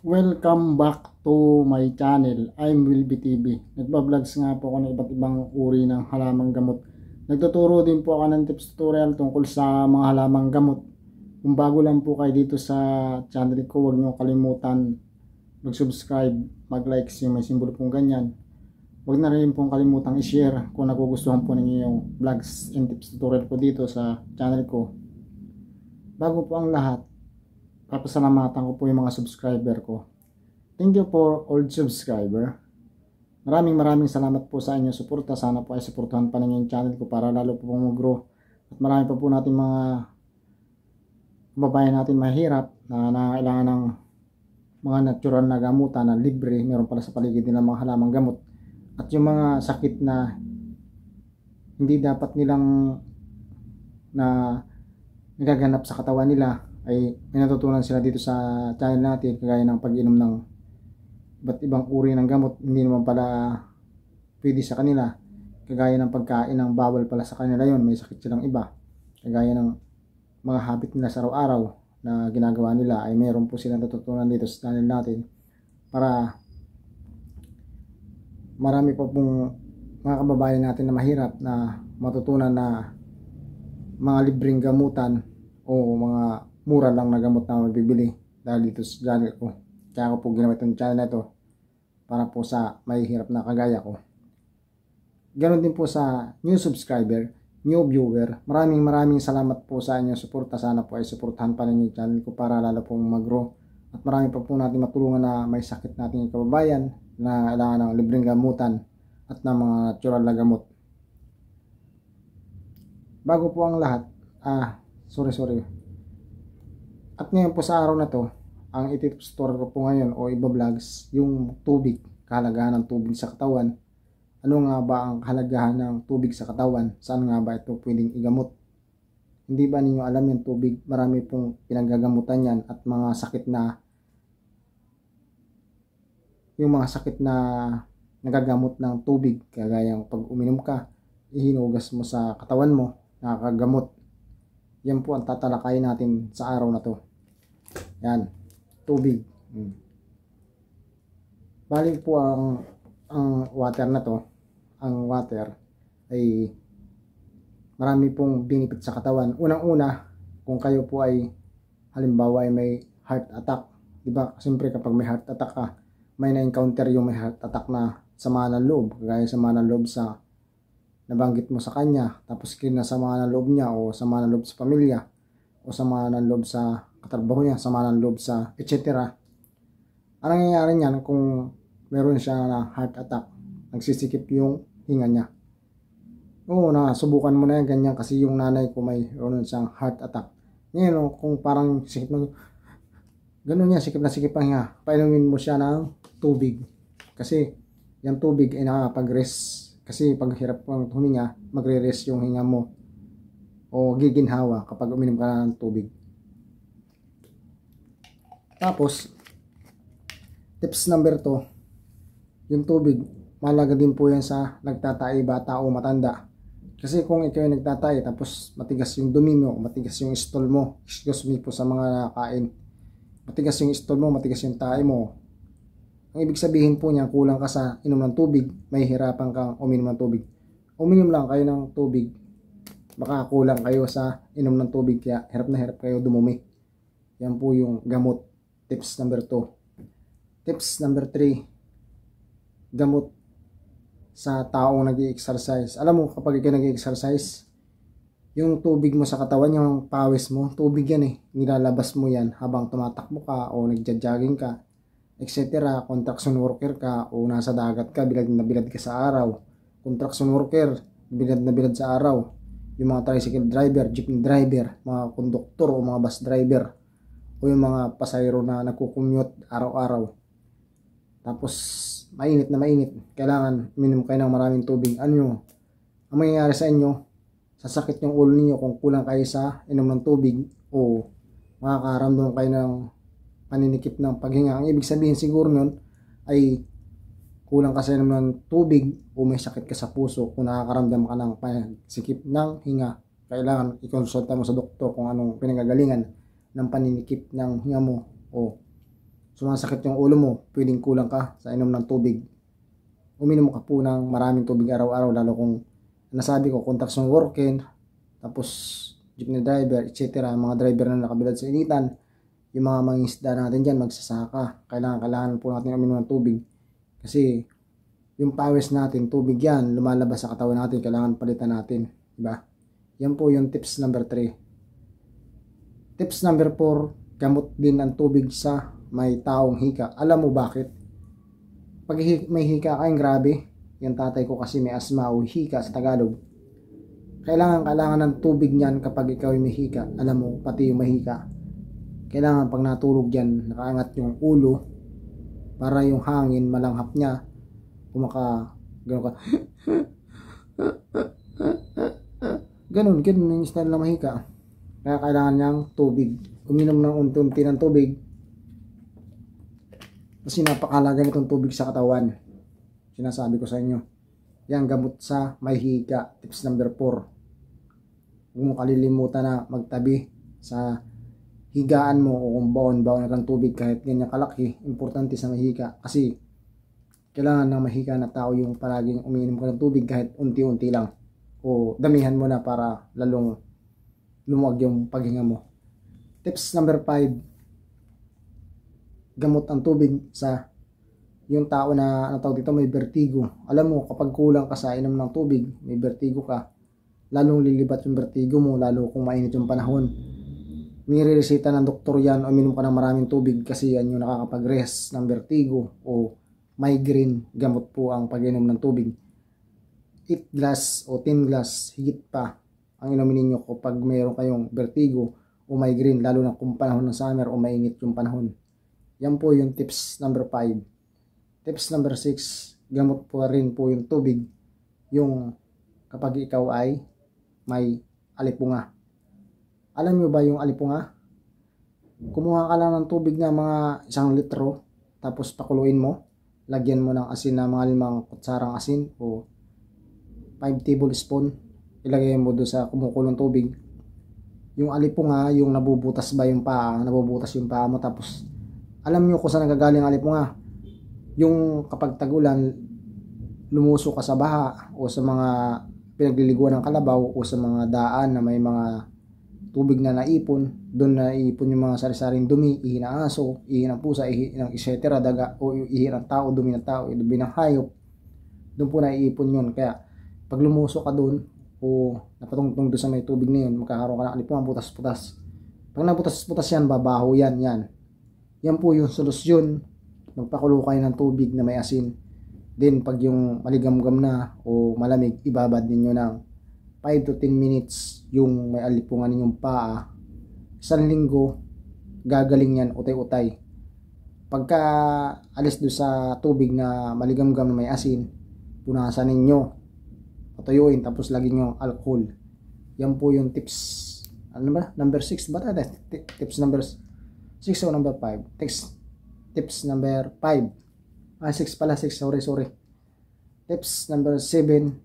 Welcome back to my channel. I'm Wilby TV. Nagba-vlogs nga po ako ng iba't ibang uri ng halamang gamot. Nagtuturo din po ako ng tips tutorial tungkol sa mga halamang gamot. Kung bago lang po kayo dito sa channel ko, huwag niyo kalimutan mag-subscribe, mag-likes yung may simbolo pong ganyan. Huwag na rin pong kalimutang i-share kung nagugustuhan po ninyo yung vlogs and tips tutorial ko dito sa channel ko. Bago po ang lahat, papasalamatan ko po yung mga subscriber ko. Thank you for old subscriber. Maraming salamat po sa inyong suporta. Sana po ay suportahan pa ninyo yung channel ko para lalo po pong mag-grow. At marami pa po natin mga kababayan natin mahirap na nangangailangan ng mga natural na gamutan na libre. Meron pala sa paligid nila mga halamang gamot. At yung mga sakit na hindi dapat nilang nagaganap sa katawan nila, ay may natutunan sila dito sa channel natin, kagaya ng pag-inom ng iba't ibang uri ng gamot, hindi naman pala pwede sa kanila, kagaya ng pagkain ng bawal pala sa kanila yon, may sakit silang iba, kagaya ng mga habit nila sa araw-araw na ginagawa nila, ay mayroon po silang natutunan dito sa channel natin para marami pa pong mga kababayan natin na mahirap na matutunan na mga libreng gamutan o mga mura lang na gamot na mabibili dahil dito sa channel ko. Kaya ako po ginamit yung channel na ito para po sa may hirap na kagaya ko. Ganon din po sa new subscriber, new viewer. Maraming salamat po sa inyong suporta. Sana po ay suportahan pa ninyo yung channel ko para lalo pong mag-grow. At marami pa po natin matulungan na may sakit natin yung kababayan na kailangan ng libreng gamutan at ng mga natural na gamot. Bago po ang lahat, sorry. At ngayon po sa araw na to, ang iti-tutorial ko po ngayon o iba-vlogs yung tubig, kahalagahan ng tubig sa katawan. Ano nga ba ang kahalagahan ng tubig sa katawan? Saan nga ba ito pwedeng igamot? Hindi ba ninyo alam yung tubig? Marami pong pinagagamutan yan at mga sakit na nagagamot ng tubig, kagaya pag uminom ka, ihinugas mo sa katawan mo, nakakagamot. Yan po ang tatalakayin natin sa araw na to. Yan, tubig. Bali po ang water na to, ang water ay marami pong benefit sa katawan. Unang-una, kung kayo po ay halimbawa ay may heart attack, di ba? Siyempre kapag may heart attack ka, may na-encounter yung may heart attack na sama ng loob, kagaya sama ng loob sa nabanggit mo sa kanya, tapos kinasama ng loob niya o sama ng loob sa pamilya o sama ng loob sa katrabaho niya, sama ng loob sa etc. Ang nangyayari niyan kung meron siya na heart attack, nagsisikip yung hinga niya. Oo, nasubukan mo na yan ganyan kasi yung nanay ko mayroon siyang heart attack. Ngayon kung parang sikip na ganun niya, sikip ang hinga, painumin mo siya ng tubig kasi yung tubig ay nakakapag-rest. Kasi pag hirap kang huminga, magre-rest yung hinga mo o giginhawa kapag uminom ka ng tubig. Tapos, tips number 2, yung tubig, mahalaga din po yan sa nagtatay, bata o matanda. Kasi kung ikaw yung nagtatay, tapos matigas yung dumi mo, matigas yung stool mo, excuse me po sa mga nakain, matigas yung stool mo, matigas yung tae mo, ang ibig sabihin po niya, kulang ka sa inom ng tubig, may hirapan kang uminom ng tubig. Uminom lang kayo ng tubig, baka kulang kayo sa inom ng tubig, kaya hirap na hirap kayo dumumi. Yan po yung gamot, tips number 2. Tips number 3, gamot sa taong nag-i-exercise. Alam mo, kapag ikaw nag-i-exercise, yung tubig mo sa katawan, yung pawis mo, tubig yan nilalabas mo yan habang tumatakbo ka o nagja-jogging ka, etc. Construction worker ka o nasa dagat ka, bilad na bilad ka sa araw. Construction worker, bilad na bilad sa araw. Yung mga tricycle driver, jeepney driver, mga konduktor o mga bus driver o yung mga pasahero na nagko-commute araw-araw. Tapos mainit na mainit, kailangan minum kayo ng maraming tubig. Ano ang mangyayari sa inyo? Sasakit yung ulo niyo kung kulang kayo sa inom ng tubig o makakaramdam kayo ng paninikip ng paghinga. Ang ibig sabihin siguro nun ay kulang ka sa inom ng tubig o may sakit ka sa puso. Kung nakakaramdam ka ng pasikip ng hinga, kailangan ikonsulta mo sa doktor kung anong pinagagalingan ng paninikip ng hinga mo o sumasakit yung ulo mo, pwedeng kulang ka sa inom ng tubig. Uminom ka po ng maraming tubig araw-araw, lalo kung nasabi ko, construction worker, tapos jeepney driver, etc. Mga driver na nakabilad sa initan, yung mga mangingisda natin dyan, magsasaka, kailangan po natin uminom ng tubig. Kasi yung pawis natin, tubig yan, lumalabas sa katawan natin, kailangan palitan natin, diba? Yan po yung tips number 3. Tips number 4, gamot din ang tubig sa may taong hika. Alam mo bakit? Pag may hika kayong grabe, yung tatay ko kasi may asma o hika sa Tagalog, kailangan ng tubig niyan kapag ikaw ay may hika. Alam mo, pati yung mahika, kailangan pag natulog yan, nakaangat yung ulo para yung hangin malanghap niya, gano'n ka ganun yung style na mahika. Kaya kailangan niyang tubig, uminom ng unti-unti ng tubig, kasi napakalaga nitong tubig sa katawan. Sinasabi ko sa inyo, yan gamot sa may hika. Tips number 4, huwag mo kalilimutan na magtabi sa higaan mo, o kung baon-baon ng tubig kahit ganyan kalaki, importante sa mahika, kasi kailangan ng mahika na tao yung palaging umiinom ka ng tubig kahit unti-unti lang, o damihan mo na para lalong lumuwag yung paghinga mo. Tips number 5, gamot ang tubig sa yung tao na tawag dito may vertigo. Alam mo, kapag kulang ka sa inom ng tubig, may vertigo ka, lalong lilibat yung vertigo mo, lalo kung mainit yung panahon. Nire-reseta ng doktor yan, uminom ka ng maraming tubig, kasi yan yung nakakapag-rest ng vertigo o migraine. Gamot po ang pag-inom ng tubig. 8 glass o 10 glass, higit pa ang inumin ninyo kapag mayroon kayong vertigo o migraine, lalo na kung panahon ng summer o mainit yung panahon. Yan po yung tips number 5. Tips number 6, gamot po rin po yung tubig yung kapag ikaw ay may alipunga. Alam nyo ba yung alipunga? Kumuha ka lang ng tubig na mga 1 litro, tapos pakuluin mo, lagyan mo ng asin na mga 5 kutsarang asin o 5 tablespoon, ilagay mo doon sa kumukulong tubig. Yung alipunga, yung nabubutas yung paa mo, tapos alam nyo kung saan nagagaling ang alipunga? Yung kapag tag-ulan, lumuso ka sa baha o sa mga pinagliliguan ng kalabaw o sa mga daan na may mga tubig na naipon, doon na iipon yung mga sari-saring dumi, ihi ng aso, ihi ng pusa, ihi ng etc. daga, o ihi ng tao, dumi ng tao, dumi ng hayop, doon po na iipon yun. Kaya pag lumuso ka doon o napatungtong doon sa may tubig na yun, magkakaroon ka ng alipunga, butas-butas. Pag nabutas-butas yan, babaho yan. Yan po yung solusyon. Magpakulo kayo ng tubig na may asin. Then pag yung maligamgam na o malamig, ibabad ninyo ng 5 to 10 minutes yung may alipungan ninyong paa. 1 linggo, gagaling yan, utay-utay. Pagka alis do sa tubig na maligamgam na may asin, punasan ninyo, patuyuin, tapos lagyan nyo alcohol. Yan po yung tips. Ano ba? Number 6 ba? Tips number 6 o number 5? Tips number 5. 6 pala, 6. Sorry. Tips number 7.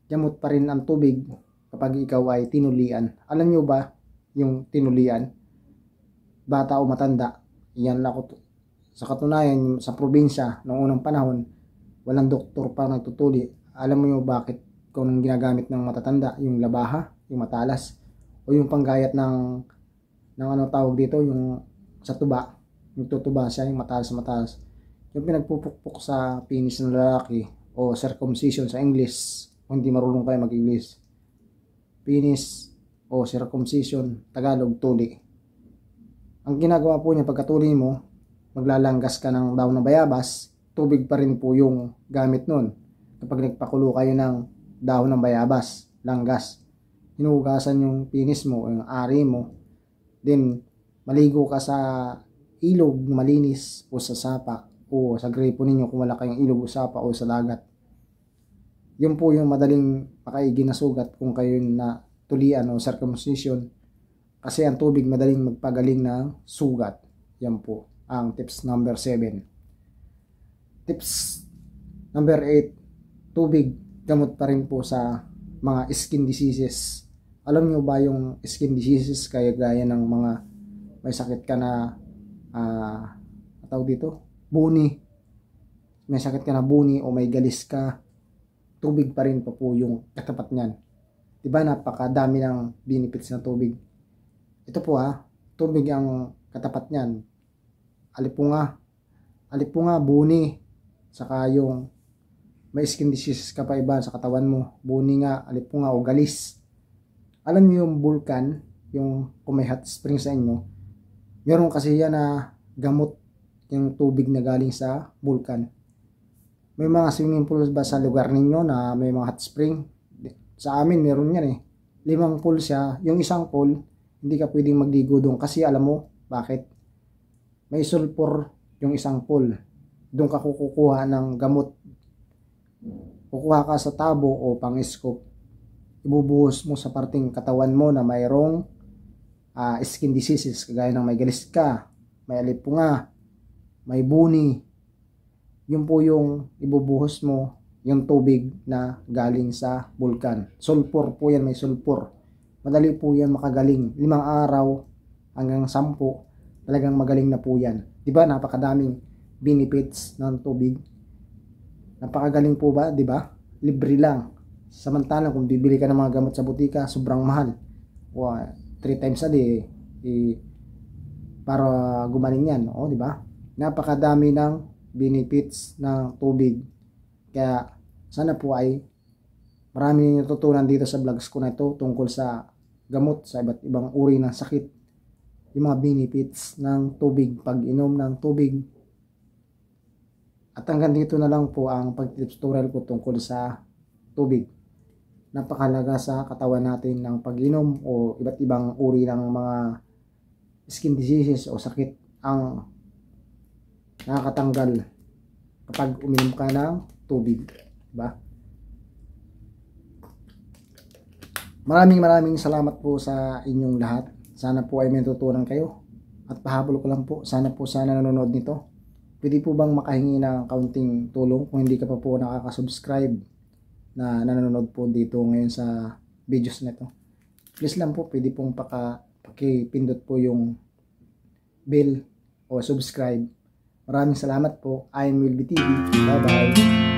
Gamot pa rin ang tubig kapag ikaw ay tinulian. Alam nyo ba yung tinulian? Bata o matanda. Yan ako. Sa katunayan, sa probinsya, noong unang panahon, walang doktor pa nagtutuli. Alam mo yung bakit? Kung ginagamit ng matatanda, yung labaha, yung matalas, o yung panggayat ng ano tawag dito, yung sa tuba, yung tutuba siya, yung matalas, yung pinagpupukpok sa penis ng lalaki, o circumcision sa English, kung hindi marunong kayo mag-English. Penis o circumcision, Tagalog, tuli. Ang ginagawa po niya, pagkatuli mo, maglalanggas ka ng daon ng bayabas, tubig pa rin po yung gamit nun. Kapag nagpakulo kayo ng dahon ng bayabas, langgas, hinugasan yung penis mo, yung ari mo, then maligo ka sa ilog malinis o sa sapa o sa gripo ninyo kung wala kayong ilog o sapa o sa dagat. Yun po yung madaling makaigi na sugat kung kayo na tulian o circumcision, kasi ang tubig madaling magpagaling ng sugat. Yan po ang tips number 7. Tips number 8, tubig gamot pa rin po sa mga skin diseases. Alam nyo ba yung skin diseases, kaya gaya ng mga may sakit ka na tawag dito, buni, may sakit ka na buni o may galis ka, tubig pa rin po yung katapat niyan. Diba napakadami ng benefits ng tubig. Ito po tubig ang katapat niyan. Alipunga, buni, saka yung may skin diseases ka pa iba sa katawan mo, buni nga, alipunga o galis. Alam niyo yung vulkan, yung kung may hot spring sa inyo, meron kasi yan na gamot yung tubig na galing sa vulkan. May mga swimming pools ba sa lugar ninyo na may mga hot spring? Sa amin meron yan 5 pool siya. Yung isang pool, hindi ka pwedeng magligo doon kasi alam mo bakit? May sulfur yung isang pool. Doon ka kukuha ng gamot. Kukuha ka sa tabo o pang-scoop. Ibubuhos mo sa parting katawan mo na mayroong skin diseases kagaya ng may galis ka, may alipunga, may buni. Yun po yung ibubuhos mo, yung tubig na galing sa bulkan. Sulfur po yan, may sulfur. Madali po yan makagaling. 5 araw hanggang 10, talagang magaling na po yan. Diba napakadaming benefits ng tubig. Napakagaling po ba, diba? Libre lang. Samantalang kung bibili ka ng mga gamot sa butika, sobrang mahal. 3 times a day para gumaling yan, diba? Napakadami ng benefits ng tubig. Kaya sana po ay marami natutunan dito sa vlogs ko na ito tungkol sa gamot sa iba't ibang uri ng sakit. Yung mga benefits ng tubig, pag-inom ng tubig. At hanggang dito na lang po ang pag-tutorial ko tungkol sa tubig. Napakalaga sa katawan natin ng pag-inom o iba't ibang uri ng mga skin diseases o sakit ang nakakatanggal kapag uminom ka ng tubig, diba? Maraming salamat po sa inyong lahat. Sana po ay may tutunan kayo. At pahabol ko lang po, sana nanonood nito. Pwede po bang makahingi ng kaunting tulong kung hindi ka pa po nakaka-subscribe na nanonood po dito ngayon sa videos na ito. Please lang po, pwede pong pakipindot po yung bell o subscribe. Maraming salamat po. I'm Will TV. Bye bye.